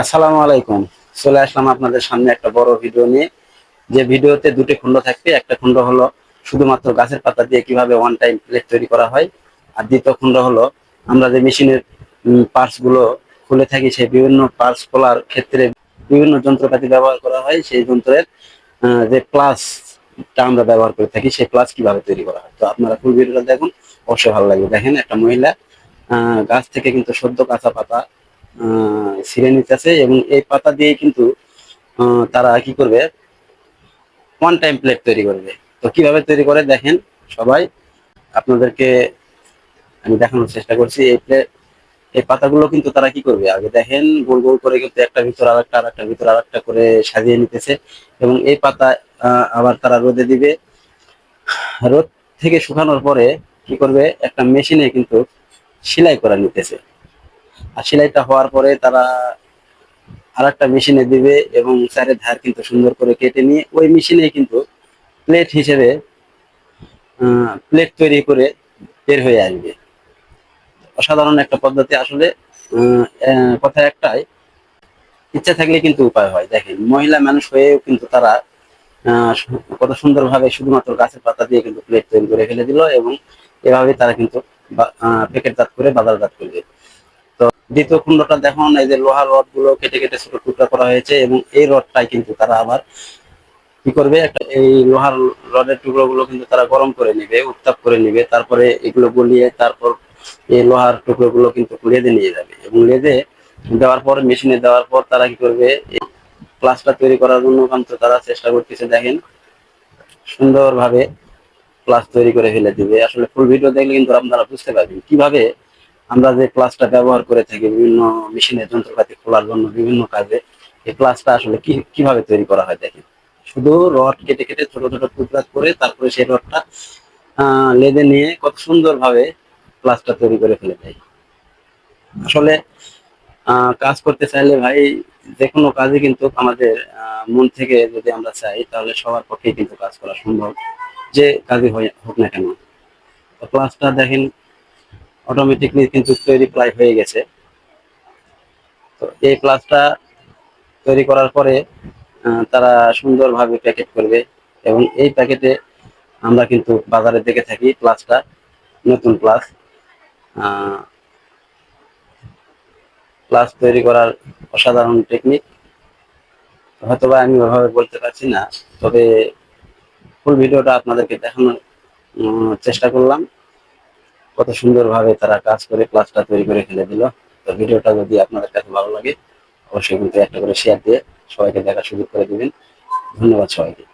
আসসালামু আলাইকুম। চলে আসলাম আপনাদের সামনে একটা বড় ভিডিও নিয়ে। যে ভিডিওতে দুটি খণ্ড থাকবে। একটা খণ্ড হলো শুধুমাত্র গাছের পাতা দিয়ে কিভাবে ওয়ান টাইম প্লেট তৈরি করা হয়, আর দ্বিতীয় খণ্ড হলো আমরা যে মেশিনের পার্টস গুলো খুলে থাকি, সেই বিভিন্ন পার্টস খোলার ক্ষেত্রে বিভিন্ন যন্ত্রপাতি ব্যবহার করা হয়, সেই যন্ত্রের যে প্লাসটা আমরা ব্যবহার করে থাকি, সেই প্লাস কিভাবে তৈরি করা হয়। তো আপনারা ফুল ভিডিওটা দেখুন, অবশ্যই ভালো লাগবে। দেখেন, একটা মহিলা গাছ থেকে কিন্তু সদ্য কাঁচা পাতা ছিঁড়ে নিতেছে, এবং এই পাতা দিয়ে কিন্তু তারা কি করবে, ওয়ান টাইম প্লেট তৈরি করবে। তো কিভাবে তৈরি করে দেখেন সবাই, আপনাদেরকে আমি দেখানোর চেষ্টা করছি। এই পাতাগুলো কিন্তু তারা কি করবে, আগে দেখেন গোল গোল করে কিন্তু একটা ভিতর আরেকটা, আরেকটা ভিতর আরেকটা করে সাজিয়ে নিতেছে, এবং এই পাতা আবার তারা রোদে দিবে। রোদ থেকে শুকানোর পরে কি করবে, একটা মেশিনে কিন্তু সেলাই করে নিতেছে। আর সেলাইটা হওয়ার পরে তারা আরেকটা মেশিনে দিবে, এবং চারের ধার কিন্তু সুন্দর করে কেটে নিয়ে ওই মেশিনে কিন্তু প্লেট হিসেবে প্লেট তৈরি করে বের হয়ে আসবে। অসাধারণ একটা পদ্ধতি আসলে। কথা একটাই, ইচ্ছা থাকলে কিন্তু উপায় হয়। দেখেন, মহিলা মানুষ হয়েও কিন্তু তারা কত সুন্দরভাবে শুধুমাত্র গাছের পাতা দিয়ে কিন্তু প্লেট তৈরি করে ফেলে দিল, এবং এভাবে তারা কিন্তু প্যাকেটজাত করে বাজারজাত করবে। তো দ্বিতীয় খণ্ডটা দেখুন, এই যে লোহার রড গুলো কেটে কেটে ছোট টুকরা করা হয়েছে, এবং এই রডটাই কিন্তু তারা আবার কি করবে, একটা এই লোহার রডের টুকরো গুলো কিন্তু তারা গরম করে নিবে, উত্তাপ করে নিবে, তারপরে এগুলো গলিয়ে তারপর এই লোহার টুকরো গুলো কিন্তু লেদে নিয়ে যাবে, এবং লেদে দেওয়ার পর মেশিনে দেওয়ার পর তারা কি করবে, এই প্লাসটা তৈরি করার জন্য কিন্তু তারা চেষ্টা করতেছে। দেখেন, সুন্দরভাবে প্লাস তৈরি করে ফেলে দিবে। আসলে ফুল ভিডিও দেখলে কিন্তু আপনারা বুঝতে পারবেন কিভাবে আমরা যে প্লাসটা ব্যবহার করে থাকি বিভিন্ন মেশিনের যন্ত্রপাতি খোলার জন্য, বিভিন্ন কাজে এই প্লাসটা আসলে কিভাবে তৈরি করা হয়। দেখেন, শুধু রড কেটে কেটে ছোট ছোট টুকরা করে তারপরে সেই রডটা লেদে নিয়ে কত সুন্দর ভাবে প্লাসটা তৈরি করে ফেলে দেয়। আসলে কাজ করতে চাইলে ভাই, যে কোনো কাজই কিন্তু আমাদের মন থেকে যদি আমরা চাই, তাহলে সবার পক্ষেই কিন্তু কাজ করা সম্ভব, যে কাজই হোক না কেন। তো প্লাসটা দেখেন অটোমেটিকলি কিন্তু তৈরি প্রায় হয়ে গেছে। তো এই প্লাসটা তৈরি করার পরে তারা সুন্দরভাবে প্যাকেট করবে, এবং এই প্যাকেটে আমরা কিন্তু বাজারে দেখে থাকি প্লাসটা, নতুন প্লাস। প্লাস তৈরি করার অসাধারণ টেকনিক। হয়তোবা আমি ওভাবে বলতে পারছি না, তবে ফুল ভিডিওটা আপনাদেরকে দেখানোর চেষ্টা করলাম, কত সুন্দরভাবে তারা কাজ করে প্লাসটা তৈরি করে ফেলে দিল। তো ভিডিওটা যদি আপনাদের কাছে ভালো লাগে, অবশ্যই কিন্তু একটা করে শেয়ার দিয়ে সবাইকে দেখার সুযোগ করে দিবেন। ধন্যবাদ সবাইকে।